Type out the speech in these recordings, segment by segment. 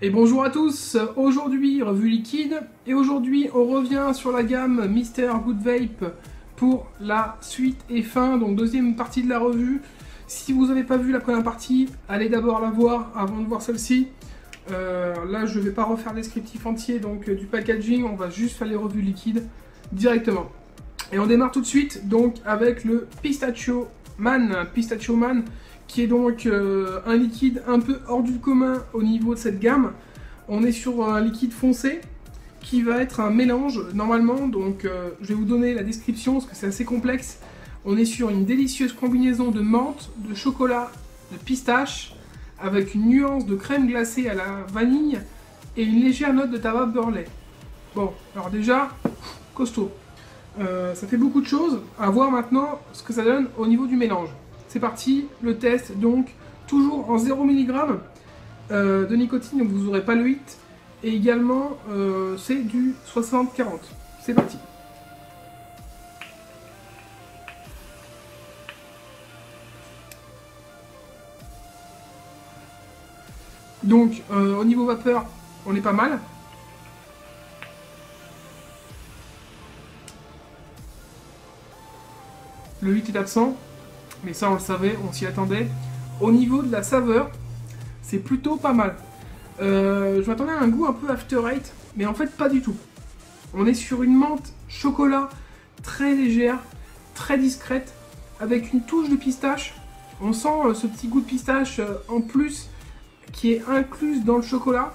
Et bonjour à tous, aujourd'hui revue liquide, et aujourd'hui on revient sur la gamme Mr Good Vape pour la suite et fin, donc deuxième partie de la revue. Si vous n'avez pas vu la première partie, allez d'abord la voir avant de voir celle-ci. Là je ne vais pas refaire le descriptif entier donc du packaging, on va juste faire les revues liquides directement. Et on démarre tout de suite donc avec le Pistachio Man, qui est donc un liquide un peu hors du commun au niveau de cette gamme. On est sur un liquide foncé qui va être un mélange normalement, donc je vais vous donner la description parce que c'est assez complexe. On est sur une délicieuse combinaison de menthe, de chocolat, de pistache, avec une nuance de crème glacée à la vanille et une légère note de tabac beurre lait. Bon, alors déjà, costaud. Ça fait beaucoup de choses, à voir maintenant ce que ça donne au niveau du mélange. C'est parti, le test, donc toujours en 0 mg de nicotine, donc vous n'aurez pas le 8, et également c'est du 60-40. C'est parti. Donc au niveau vapeur, on est pas mal. Le 8 est absent, mais ça on le savait, on s'y attendait. Au niveau de la saveur, c'est plutôt pas mal. Je m'attendais à un goût un peu after eight, mais en fait pas du tout. On est sur une menthe chocolat très légère, très discrète, avec une touche de pistache. On sent ce petit goût de pistache en plus qui est incluse dans le chocolat.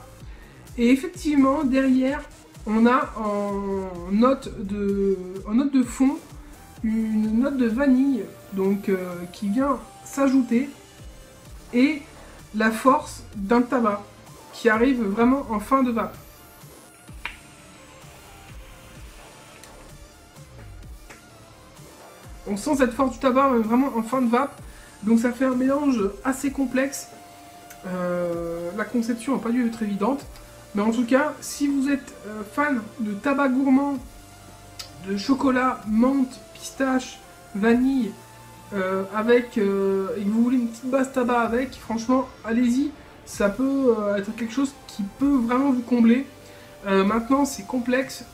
Et effectivement, derrière, on a en note de fond une note de vanille donc qui vient s'ajouter, et la force d'un tabac qui arrive vraiment en fin de vape. On sent cette force du tabac vraiment en fin de vape, donc ça fait un mélange assez complexe. La conception n'a pas dû être évidente, mais en tout cas, si vous êtes fan de tabac gourmand, de chocolat, menthe, pistache, vanille, et que vous voulez une petite base tabac avec, franchement, allez-y, ça peut être quelque chose qui peut vraiment vous combler. Maintenant, c'est complexe,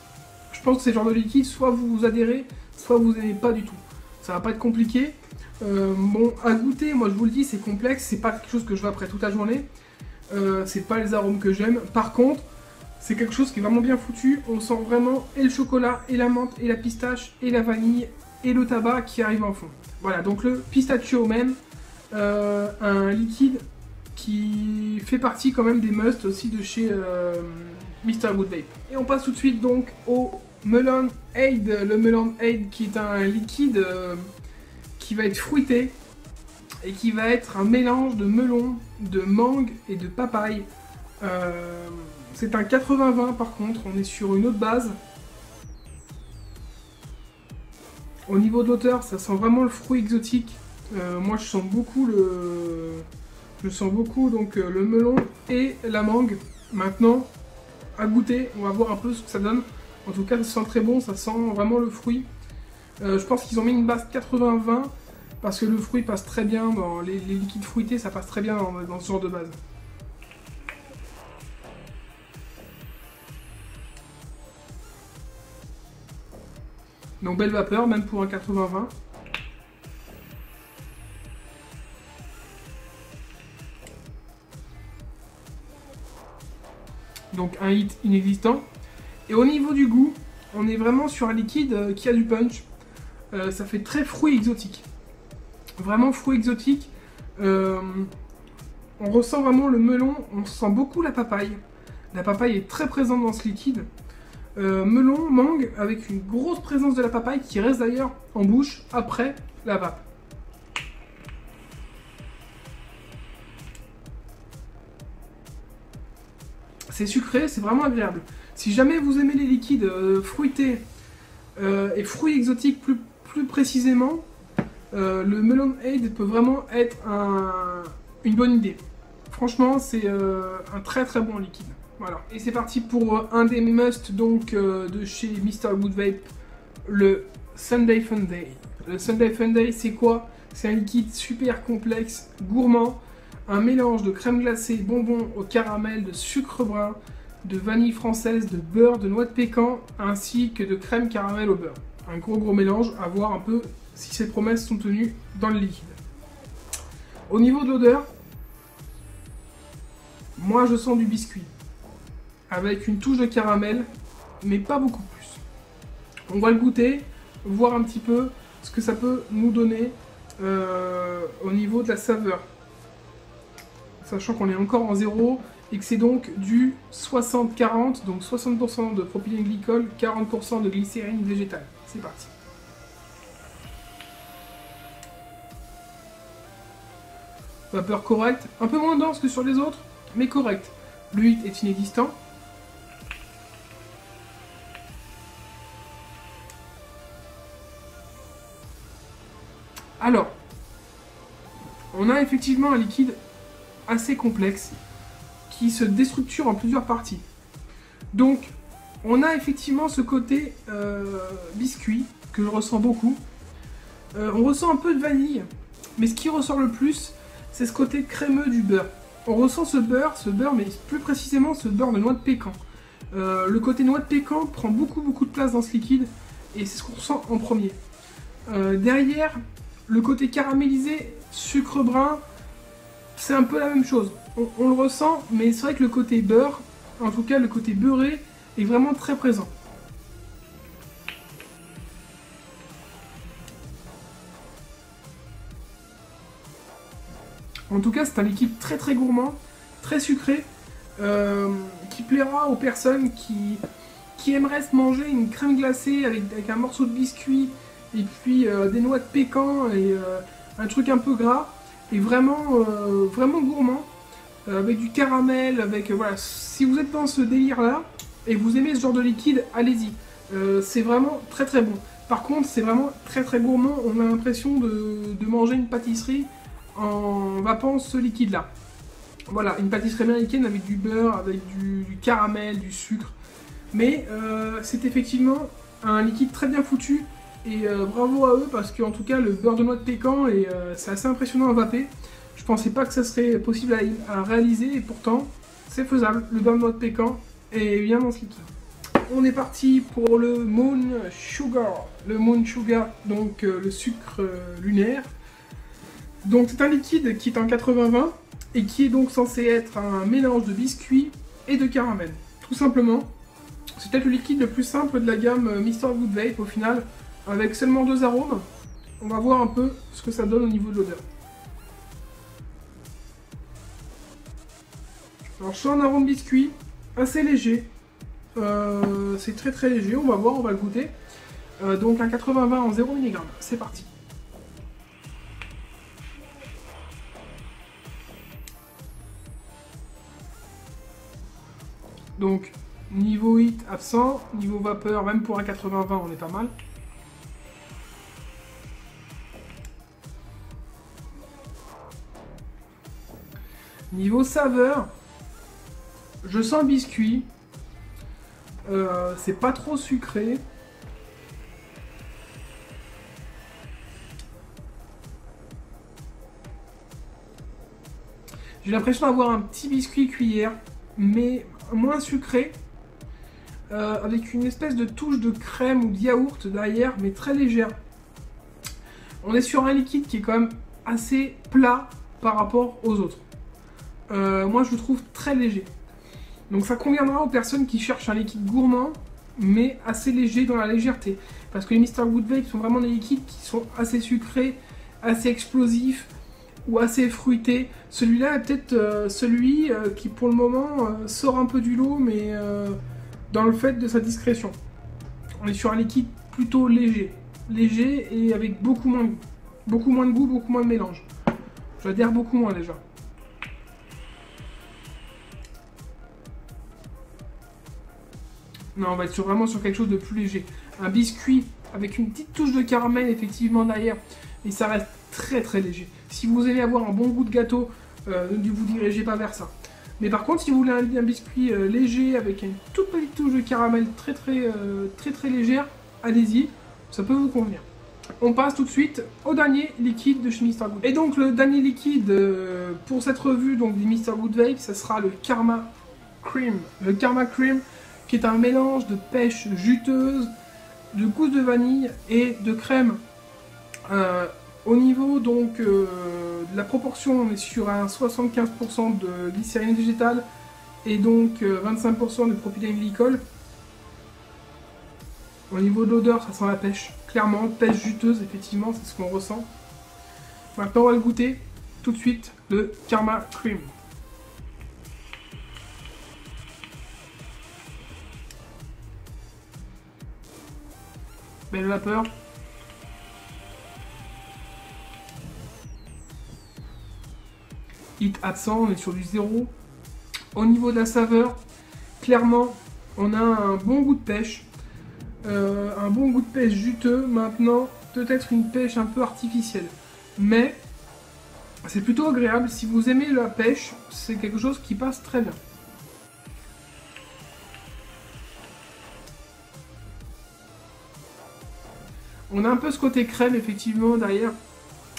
je pense que c'est le genre de liquide, soit vous adhérez, soit vous n'aimez pas du tout. Ça va pas être compliqué. Bon, à goûter, moi je vous le dis, c'est complexe, c'est pas quelque chose que je vais après toute la journée. C'est pas les arômes que j'aime. Par contre, c'est quelque chose qui est vraiment bien foutu. On sent vraiment et le chocolat, et la menthe, et la pistache, et la vanille, et le tabac qui arrive en fond. Voilà, donc le Pistachio Man, un liquide qui fait partie quand même des musts aussi de chez Mr Good Vape. Et on passe tout de suite donc au Melon Aid. Le Melon Aid qui est un liquide qui va être fruité et qui va être un mélange de melon, de mangue et de papaye. C'est un 80-20 par contre, on est sur une autre base. Au niveau de l'odeur, ça sent vraiment le fruit exotique. Moi je sens beaucoup donc le melon et la mangue. Maintenant, à goûter, on va voir un peu ce que ça donne. En tout cas, ça sent très bon, ça sent vraiment le fruit. Je pense qu'ils ont mis une base 80-20 parce que le fruit passe très bien dans les liquides fruités, ça passe très bien dans ce genre de base. Donc belle vapeur, même pour un 80-20. Donc un hit inexistant. Et au niveau du goût, on est vraiment sur un liquide qui a du punch. Ça fait très fruit exotique. Vraiment fruit exotique. On ressent vraiment le melon, on sent beaucoup la papaye. La papaye est très présente dans ce liquide. Melon, mangue, avec une grosse présence de la papaye qui reste d'ailleurs en bouche après la vape. C'est sucré, c'est vraiment agréable. Si jamais vous aimez les liquides fruités et fruits exotiques plus précisément, le Melon Aid peut vraiment être une bonne idée. Franchement, c'est un très très bon liquide. Voilà. Et c'est parti pour un des musts donc de chez Mr Good Vape, le Sunday Fun Day. Le Sunday Fun Day, c'est quoi? C'est un liquide super complexe, gourmand, un mélange de crème glacée, bonbons au caramel, de sucre brun, de vanille française, de beurre, de noix de pécan, ainsi que de crème caramel au beurre. Un gros mélange, à voir un peu si ces promesses sont tenues dans le liquide. Au niveau de l'odeur, moi je sens du biscuit, avec une touche de caramel, mais pas beaucoup plus. On va le goûter, voir un petit peu ce que ça peut nous donner au niveau de la saveur. Sachant qu'on est encore en zéro et que c'est donc du 60-40, donc 60% de propylène glycol, 40% de glycérine végétale. C'est parti. Vapeur correcte, un peu moins dense que sur les autres, mais correct. Le hit est inexistant. Alors, on a effectivement un liquide assez complexe qui se déstructure en plusieurs parties. Donc, on a effectivement ce côté biscuit que je ressens beaucoup. On ressent un peu de vanille, mais ce qui ressort le plus, c'est ce côté crémeux du beurre. On ressent ce beurre, mais plus précisément ce beurre de noix de pécan. Le côté noix de pécan prend beaucoup de place dans ce liquide et c'est ce qu'on ressent en premier. Derrière, le côté caramélisé, sucre brun, c'est un peu la même chose. On le ressent, mais c'est vrai que le côté beurre, en tout cas le côté beurré, est vraiment très présent. En tout cas, c'est un liquide très gourmand, très sucré, qui plaira aux personnes qui aimeraient se manger une crème glacée avec un morceau de biscuit et puis des noix de pécan et un truc un peu gras et vraiment gourmand avec du caramel, voilà. Si vous êtes dans ce délire là et vous aimez ce genre de liquide, allez-y. C'est vraiment très bon. Par contre, c'est vraiment très gourmand. On a l'impression de manger une pâtisserie en vapant ce liquide là. Voilà, une pâtisserie américaine avec du beurre, avec du caramel, du sucre. Mais c'est effectivement un liquide très bien foutu. Et bravo à eux parce qu'en tout cas le beurre de noix de pécan c'est assez impressionnant à vaper. Je pensais pas que ça serait possible à réaliser et pourtant c'est faisable. Le beurre de noix de pécan est bien dans ce liquide. On est parti pour le Moon Sugar. Le Moon Sugar, donc le sucre lunaire. Donc c'est un liquide qui est en 80-20 et qui est donc censé être un mélange de biscuits et de caramel. Tout simplement, c'est peut-être le liquide le plus simple de la gamme Mr. Good Vape au final. Avec seulement 2 arômes, on va voir un peu ce que ça donne au niveau de l'odeur. Alors je sens un arôme biscuit, assez léger. C'est très léger, on va voir, on va le goûter. Donc un 80-20 en 0 mg, c'est parti. Donc niveau hit absent, niveau vapeur, même pour un 80-20 on est pas mal. Niveau saveur, je sens le biscuit, c'est pas trop sucré. J'ai l'impression d'avoir un petit biscuit cuillère, mais moins sucré, avec une espèce de touche de crème ou de yaourt derrière, mais très légère. On est sur un liquide qui est quand même assez plat par rapport aux autres. Moi je le trouve très léger. Donc ça conviendra aux personnes qui cherchent un liquide gourmand mais assez léger dans la légèreté. Parce que les Mr. Good Vape sont vraiment des liquides qui sont assez sucrés, assez explosifs ou assez fruités. Celui-là est peut-être celui qui pour le moment sort un peu du lot mais dans le fait de sa discrétion. On est sur un liquide plutôt léger. Léger et avec beaucoup moins de goût. Beaucoup moins de goût, beaucoup moins de mélange. J'adhère beaucoup moins déjà. Non, on va être vraiment sur quelque chose de plus léger. Un biscuit avec une petite touche de caramel effectivement derrière. Et ça reste très léger. Si vous aimez avoir un bon goût de gâteau, ne vous dirigez pas vers ça. Mais par contre, si vous voulez un biscuit léger avec une toute petite touche de caramel très légère, allez-y, ça peut vous convenir. on passe tout de suite au dernier liquide de chez Mr. Good. Et donc le dernier liquide pour cette revue donc, du Mr. Good Vape, ça sera le Karma Cream. Le Karma Cream qui est un mélange de pêche juteuse, de gousse de vanille et de crème. Au niveau donc de la proportion, on est sur un 75% de glycérine végétale et donc 25% de propylène glycol. Au niveau de l'odeur, ça sent la pêche. Clairement, pêche juteuse, effectivement, c'est ce qu'on ressent. Maintenant, on va le goûter tout de suite, le Karma Cream. Belle vapeur. Hit à 100, on est sur du 0. Au niveau de la saveur, clairement, on a un bon goût de pêche. Un bon goût de pêche juteux. Maintenant, peut-être une pêche un peu artificielle. Mais c'est plutôt agréable. Si vous aimez la pêche, c'est quelque chose qui passe très bien. On a un peu ce côté crème, effectivement, derrière.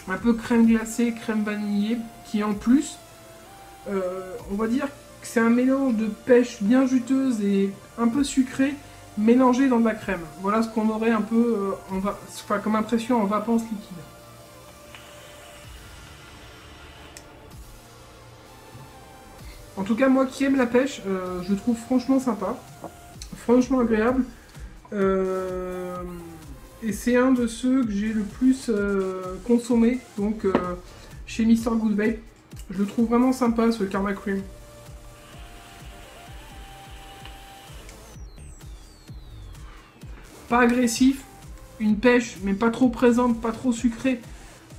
Un peu crème glacée, crème vanillée, qui en plus, on va dire que c'est un mélange de pêche bien juteuse et un peu sucrée, mélangé dans de la crème. Voilà ce qu'on aurait un peu comme impression en vapance liquide. En tout cas, moi qui aime la pêche, je le trouve franchement sympa, franchement agréable. Et c'est un de ceux que j'ai le plus consommé, donc chez Mr. Good Vape. Je le trouve vraiment sympa, ce Karma Cream. Pas agressif, une pêche, mais pas trop présente, pas trop sucrée.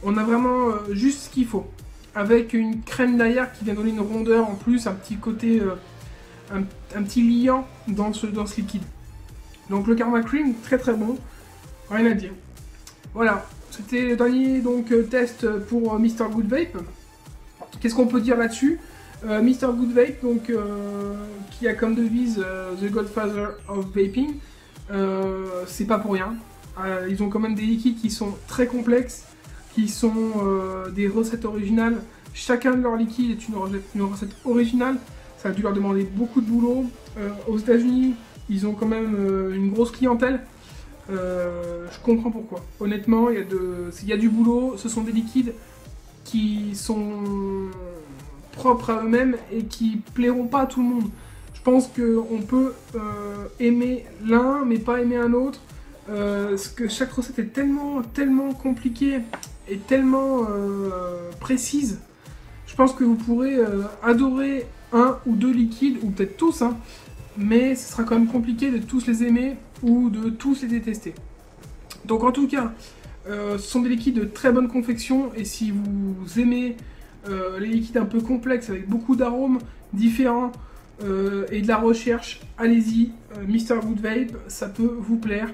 On a vraiment juste ce qu'il faut. Avec une crème derrière qui vient donner une rondeur en plus, un petit côté, un petit liant dans ce liquide. Donc le Karma Cream, très très bon. Rien à dire. Voilà, c'était le dernier donc, test pour Mr. Good Vape. Qu'est-ce qu'on peut dire là-dessus? Mr. Good Vape, donc, qui a comme devise The Godfather of Vaping, c'est pas pour rien. Ils ont quand même des liquides qui sont très complexes, qui sont des recettes originales. Chacun de leurs liquides est une recette originale. Ça a dû leur demander beaucoup de boulot. Aux États-Unis, ils ont quand même une grosse clientèle. Je comprends pourquoi. Honnêtement, il y a du boulot. Ce sont des liquides qui sont propres à eux-mêmes et qui plairont pas à tout le monde. Je pense qu'on peut aimer l'un mais pas aimer un autre. Parce que chaque recette est tellement compliquée et tellement précise. Je pense que vous pourrez adorer un ou deux liquides, ou peut-être tous, hein, mais ce sera quand même compliqué de tous les aimer ou de tous les détester. Donc en tout cas, ce sont des liquides de très bonne confection, et si vous aimez les liquides un peu complexes avec beaucoup d'arômes différents et de la recherche, allez-y, Mr. Good Vape, ça peut vous plaire.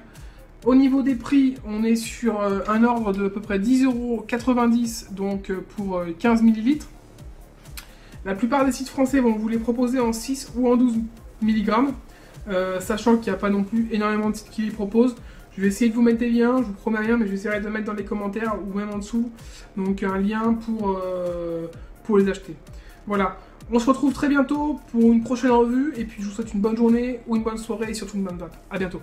Au niveau des prix, on est sur un ordre de à peu près 10,90 € donc pour 15 ml. La plupart des sites français vont vous les proposer en 6 ou en 12 mg, sachant qu'il n'y a pas non plus énormément de sites qui les proposent. Je vais essayer de vous mettre des liens, je vous promets rien, mais je vais essayer de les mettre dans les commentaires ou même en dessous. Donc un lien pour les acheter. Voilà, on se retrouve très bientôt pour une prochaine revue, et puis je vous souhaite une bonne journée ou une bonne soirée et surtout une bonne vape. A bientôt.